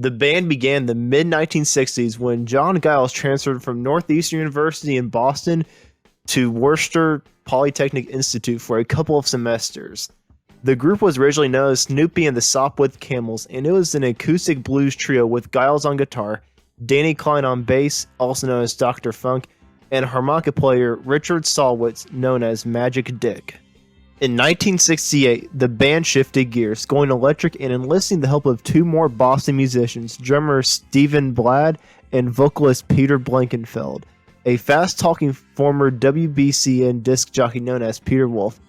The band began in the mid-1960s when John Geils transferred from Northeastern University in Boston to Worcester Polytechnic Institute for a couple of semesters. The group was originally known as Snoopy and the Sopwith Camels, and it was an acoustic blues trio with Geils on guitar, Danny Klein on bass, also known as Dr. Funk, and harmonica player Richard Salwitz, known as Magic Dick. In 1968, the band shifted gears, going electric and enlisting the help of two more Boston musicians, drummer Stephen Bladd and vocalist Peter Blankenfeld, a fast-talking former WBCN disc jockey known as Peter Wolf.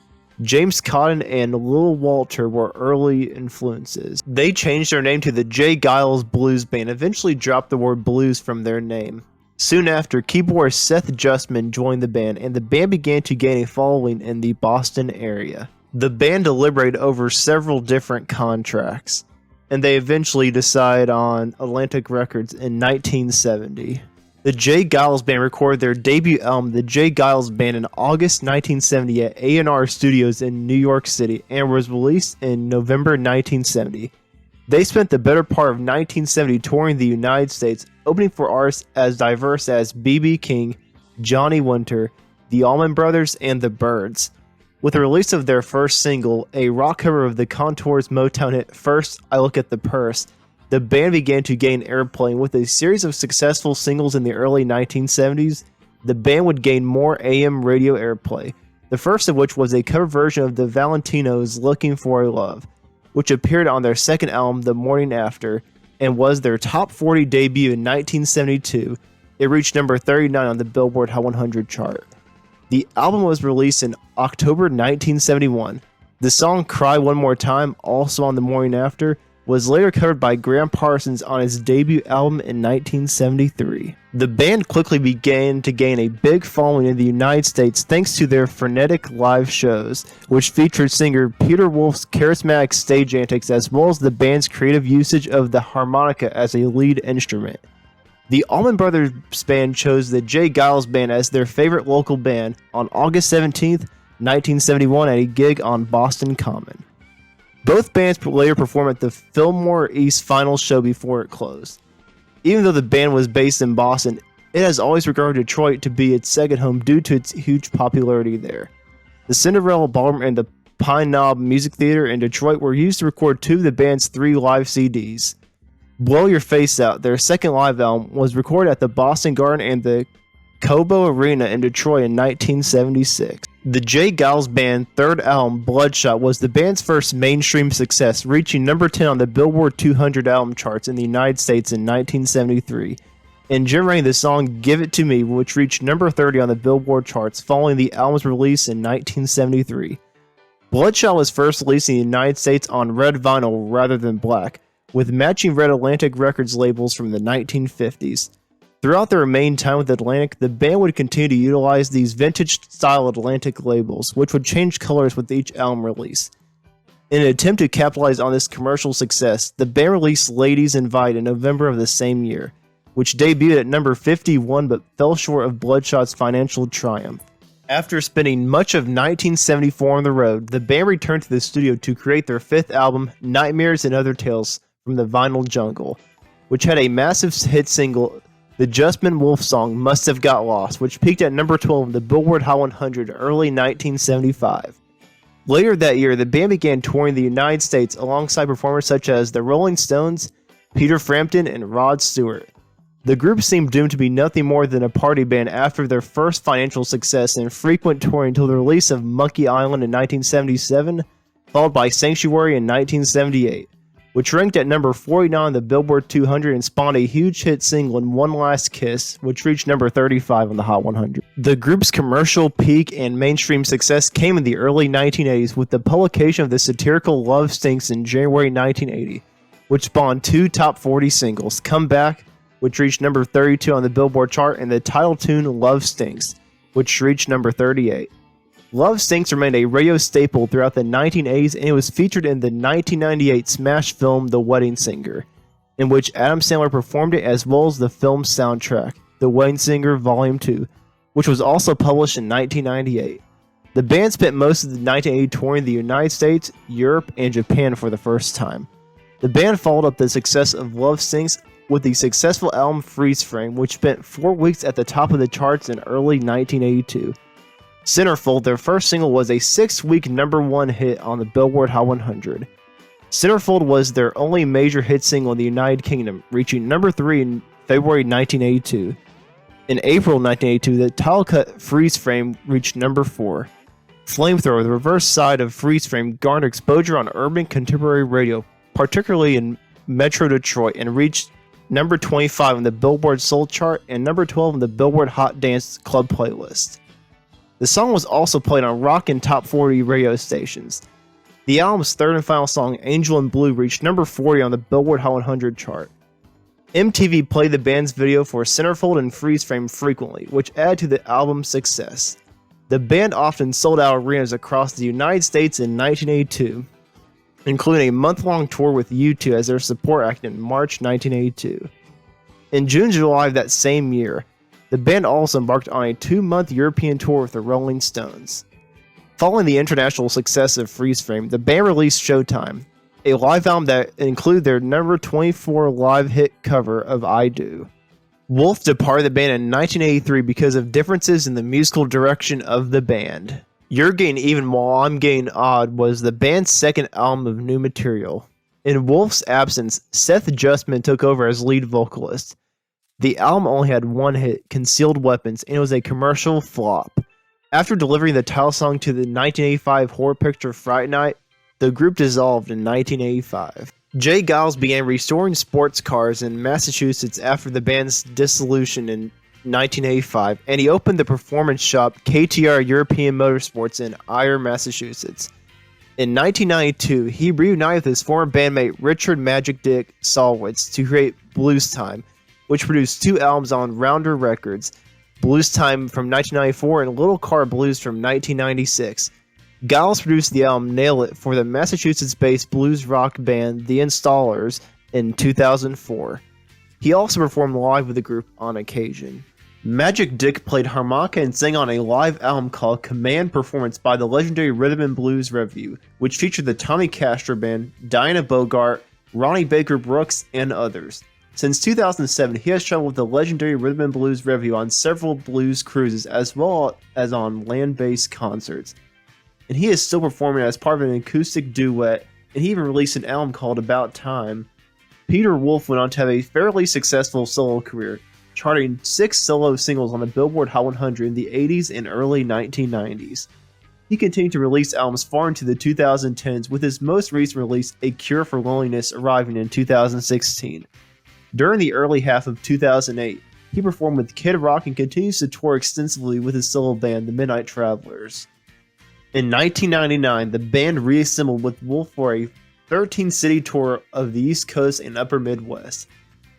James Cotton and Lil Walter were early influences. They changed their name to the J. Geils Blues Band, eventually dropped the word blues from their name. Soon after, keyboardist Seth Justman joined the band, and the band began to gain a following in the Boston area. The band deliberated over several different contracts, and they eventually decided on Atlantic Records in 1970. The J. Geils Band recorded their debut album, The J. Geils Band, in August 1970 at A&R Studios in New York City, and was released in November 1970. They spent the better part of 1970 touring the United States, opening for artists as diverse as B.B. King, Johnny Winter, the Allman Brothers, and the Byrds. With the release of their first single, a rock cover of the Contours Motown hit First I Look at the Purse, the band began to gain airplay. With a series of successful singles in the early 1970s, the band would gain more AM radio airplay, the first of which was a cover version of the Valentinos' Looking for a Love, which appeared on their second album, The Morning After, and was their top 40 debut in 1972. It reached number 39 on the Billboard Hot 100 chart. The album was released in October 1971. The song Cry One More Time, also on The Morning After, was later covered by Graham Parsons on his debut album in 1973. The band quickly began to gain a big following in the United States thanks to their frenetic live shows, which featured singer Peter Wolf's charismatic stage antics as well as the band's creative usage of the harmonica as a lead instrument. The Allman Brothers Band chose the J. Geils Band as their favorite local band on August 17, 1971 at a gig on Boston Common. Both bands later performed at the Fillmore East final show before it closed. Even though the band was based in Boston, it has always regarded Detroit to be its second home due to its huge popularity there. The Cinderella Ballroom and the Pine Knob Music Theater in Detroit were used to record two of the band's 3 live CDs. Blow Your Face Out, their second live album, was recorded at the Boston Garden and the Cobo Arena in Detroit in 1976. The J. Geils Band third album, Bloodshot, was the band's first mainstream success, reaching number 10 on the Billboard 200 album charts in the United States in 1973, and generating the song Give It To Me, which reached number 30 on the Billboard charts following the album's release in 1973. Bloodshot was first released in the United States on red vinyl rather than black, with matching red Atlantic Records labels from the 1950s. Throughout their remaining time with Atlantic, the band would continue to utilize these vintage-style Atlantic labels, which would change colors with each album release. In an attempt to capitalize on this commercial success, the band released Ladies Invite in November of the same year, which debuted at number 51 but fell short of Bloodshot's financial triumph. After spending much of 1974 on the road, the band returned to the studio to create their fifth album, Nightmares and Other Tales from the Vinyl Jungle, which had a massive hit single, the Justman Wolf song Must Have Got Lost, which peaked at number 12 on the Billboard Hot 100 early 1975. Later that year, the band began touring the United States alongside performers such as the Rolling Stones, Peter Frampton, and Rod Stewart. The group seemed doomed to be nothing more than a party band after their first financial success and frequent touring until the release of Monkey Island in 1977, followed by Sanctuary in 1978. Which ranked at number 49 on the Billboard 200 and spawned a huge hit single in One Last Kiss, which reached number 35 on the Hot 100. The group's commercial peak and mainstream success came in the early 1980s with the publication of the satirical Love Stinks in January 1980, which spawned 2 top 40 singles, Come Back, which reached number 32 on the Billboard chart, and the title tune Love Stinks, which reached number 38. Love Stinks remained a radio staple throughout the 1980s, and it was featured in the 1998 smash film The Wedding Singer, in which Adam Sandler performed it, as well as the film's soundtrack, The Wedding Singer Volume 2, which was also published in 1998. The band spent most of the 1980 touring the United States, Europe, and Japan for the first time. The band followed up the success of Love Sinks with the successful album Freeze Frame, which spent 4 weeks at the top of the charts in early 1982. Centerfold, their first single, was a 6-week #1 hit on the Billboard Hot 100. Centerfold was their only major hit single in the United Kingdom, reaching #3 in February 1982. In April 1982, the title cut Freeze Frame reached #4. Flamethrower, the reverse side of Freeze Frame, garnered exposure on urban contemporary radio, particularly in Metro Detroit, and reached #25 on the Billboard Soul chart and #12 on the Billboard Hot Dance Club playlist. The song was also played on rock and top 40 radio stations. The album's third and final song, Angel in Blue, reached #40 on the Billboard Hot 100 chart. MTV played the band's video for Centerfold and Freeze Frame frequently, which added to the album's success. The band often sold out arenas across the United States in 1982, including a month-long tour with U2 as their support act in March 1982. In June and July of that same year, the band also embarked on a 2-month European tour with the Rolling Stones. Following the international success of Freeze Frame, the band released Showtime, a live album that included their #24 live hit cover of I Do. Wolf departed the band in 1983 because of differences in the musical direction of the band. You're Getting Even While I'm Getting Odd was the band's second album of new material. In Wolf's absence, Seth Justman took over as lead vocalist. The album only had one hit, Concealed Weapons, and it was a commercial flop. After delivering the title song to the 1985 horror picture Fright Night, the group dissolved in 1985. Geils began restoring sports cars in Massachusetts after the band's dissolution in 1985, and he opened the performance shop KTR European Motorsports in Ayer, Massachusetts. In 1992, he reunited with his former bandmate Richard Magic Dick Solwitz to create Blues Time, which produced 2 albums on Rounder Records, Blues Time from 1994 and Little Car Blues from 1996. Geils produced the album Nail It for the Massachusetts-based blues rock band The Installers in 2004. He also performed live with the group on occasion. Magic Dick played harmonica and sang on a live album called Command Performance by the legendary Rhythm and Blues Revue, which featured the Tommy Castro Band, Diana Bogart, Ronnie Baker Brooks, and others. Since 2007, he has traveled with the legendary Rhythm and Blues Revue on several blues cruises as well as on land-based concerts. And he is still performing as part of an acoustic duet, and he even released an album called About Time. Peter Wolf went on to have a fairly successful solo career, charting 6 solo singles on the Billboard Hot 100 in the 80s and early 1990s. He continued to release albums far into the 2010s, with his most recent release, A Cure for Loneliness, arriving in 2016. During the early half of 2008, he performed with Kid Rock and continues to tour extensively with his solo band, the Midnight Travelers. In 1999, the band reassembled with Wolf for a 13-city tour of the East Coast and Upper Midwest.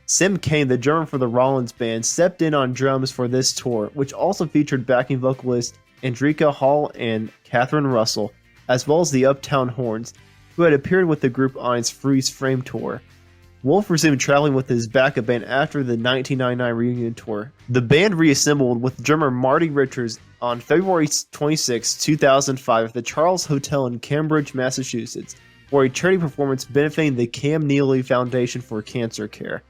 Sim Kane, the drummer for the Rollins Band, stepped in on drums for this tour, which also featured backing vocalists Andrika Hall and Catherine Russell, as well as the Uptown Horns, who had appeared with the group on its Freeze Frame tour. Wolf resumed traveling with his backup band after the 1999 reunion tour. The band reassembled with drummer Marty Richards on February 26, 2005 at the Charles Hotel in Cambridge, Massachusetts, for a charity performance benefiting the Cam Neely Foundation for Cancer Care.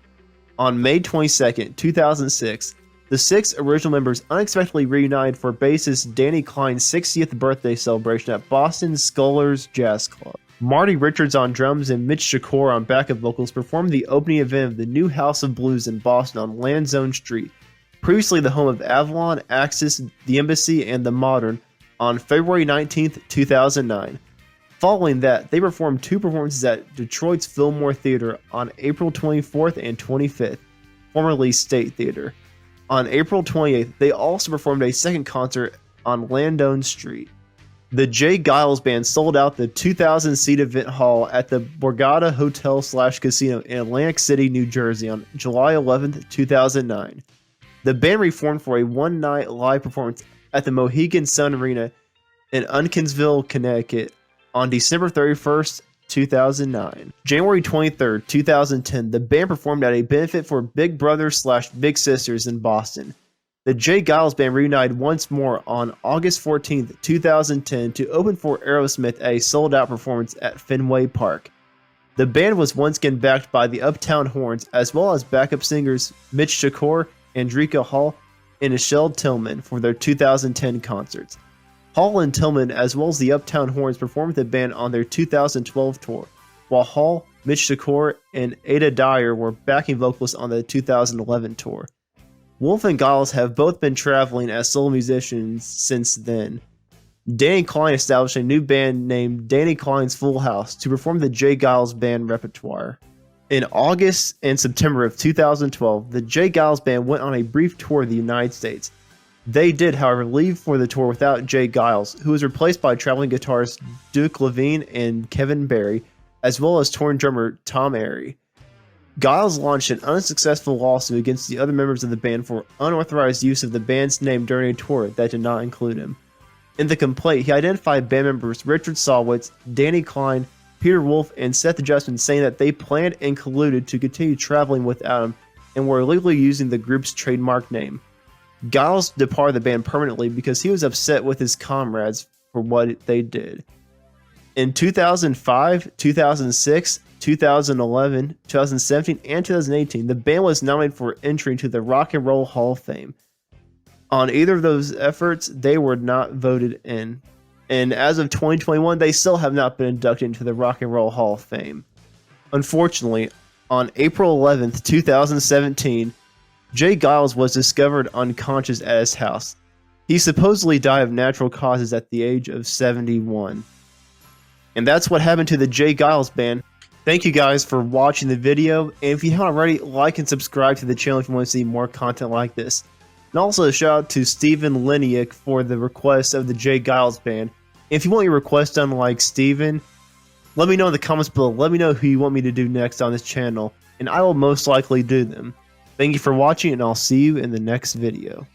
On May 22, 2006, the 6 original members unexpectedly reunited for bassist Danny Klein's 60th birthday celebration at Boston's Scullers Jazz Club. Marty Richards on drums and Mitch Shakur on backup vocals performed the opening event of the new House of Blues in Boston on Landzone Street, previously the home of Avalon, Axis, The Embassy, and The Modern, on February 19, 2009. Following that, they performed 2 performances at Detroit's Fillmore Theater on April 24th and 25th, formerly State Theater. On April 28th, they also performed a second concert on Landzone Street. The Geils Band sold out the 2,000-seat event hall at the Borgata Hotel/Casino in Atlantic City, New Jersey on July 11, 2009. The band reformed for a one-night live performance at the Mohegan Sun Arena in Uncasville, Connecticut on December 31, 2009. January 23, 2010, the band performed at a benefit for Big Brothers/Big Sisters in Boston. The Geils Band reunited once more on August 14, 2010 to open for Aerosmith at a sold-out performance at Fenway Park. The band was once again backed by the Uptown Horns, as well as backup singers Mitch Shakur, Andrika Hall, and Michelle Tillman for their 2010 concerts. Hall and Tillman, as well as the Uptown Horns, performed with the band on their 2012 tour, while Hall, Mitch Shakur, and Ada Dyer were backing vocalists on the 2011 tour. Wolf and Geils have both been traveling as solo musicians since then. Danny Klein established a new band named Danny Klein's Full House to perform the J. Geils Band repertoire. In August and September of 2012, the J. Geils Band went on a brief tour of the United States. They did, however, leave for the tour without J. Geils, who was replaced by traveling guitarist Duke Levine and Kevin Barry, as well as touring drummer Tom Arey. Geils launched an unsuccessful lawsuit against the other members of the band for unauthorized use of the band's name during a tour that did not include him. In the complaint, he identified band members Richard Sawitz, Danny Klein, Peter Wolf, and Seth Adjustment, saying that they planned and colluded to continue traveling without him and were illegally using the group's trademark name. Geils departed the band permanently because he was upset with his comrades for what they did. In 2005, 2006, 2011, 2017, and 2018, the band was nominated for entry into the Rock and Roll Hall of Fame. On either of those efforts, they were not voted in. And as of 2021, they still have not been inducted into the Rock and Roll Hall of Fame. Unfortunately, on April 11th, 2017, J. Geils was discovered unconscious at his house. He supposedly died of natural causes at the age of 71. And that's what happened to the J. Geils Band. Thank you guys for watching the video, and if you haven't already, like and subscribe to the channel if you want to see more content like this. And also a shout out to Steven Liniak for the request of the J. Geils Band. If you want your request done like Steven, let me know in the comments below. Let me know who you want me to do next on this channel, and I will most likely do them. Thank you for watching, and I'll see you in the next video.